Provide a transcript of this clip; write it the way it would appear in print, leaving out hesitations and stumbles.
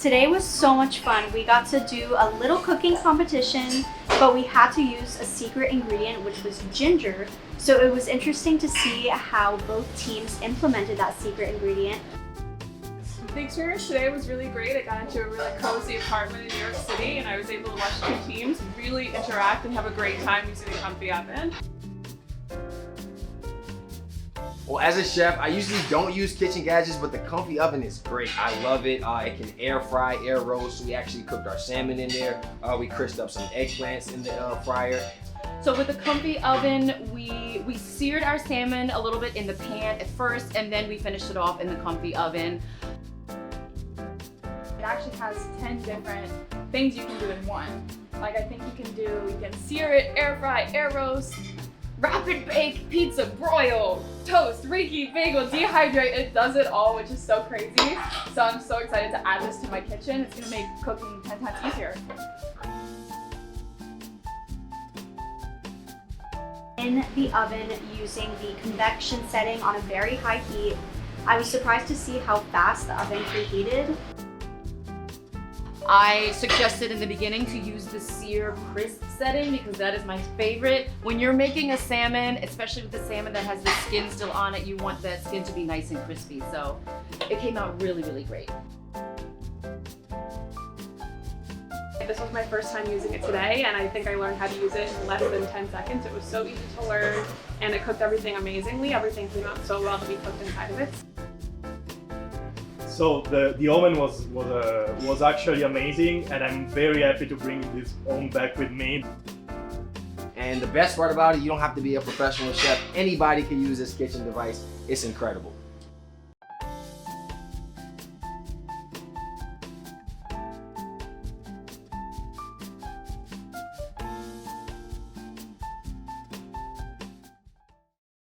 Today was so much fun. We got to do a little cooking competition, but we had to use a secret ingredient, which was ginger. So it was interesting to see how both teams implemented that secret ingredient. The experience today was really great. I got into a really cozy apartment in New York City, and I was able to watch two teams really interact and have a great time using the Comfee oven. Well, as a chef, I usually don't use kitchen gadgets, but the Comfee oven is great. I love it. It can air fry, air roast. We actually cooked our salmon in there. We crisped up some eggplants in the fryer. So with the Comfee oven, we seared our salmon a little bit in the pan at first, and then we finished it off in the Comfee oven. It actually has 10 different things you can do in one. Like I think you can sear it, air fry, air roast, rapid bake, pizza, broil, toast, reheat, bagel, dehydrate. It does it all, which is so crazy. So I'm so excited to add this to my kitchen. It's gonna make cooking 10 times easier. In the oven using the convection setting on a very high heat, I was surprised to see how fast the oven preheated. I suggested in the beginning to use the sear crisp setting because that is my favorite. When you're making a salmon, especially with the salmon that has the skin still on it, you want that skin to be nice and crispy. So it came out really, really great. This was my first time using it today, and I think I learned how to use it in less than 10 seconds. It was so easy to learn, and it cooked everything amazingly. Everything came out so well to be cooked inside of it. So the oven was actually amazing, and I'm very happy to bring this home back with me. And the best part about it, you don't have to be a professional chef. Anybody can use this kitchen device. It's incredible.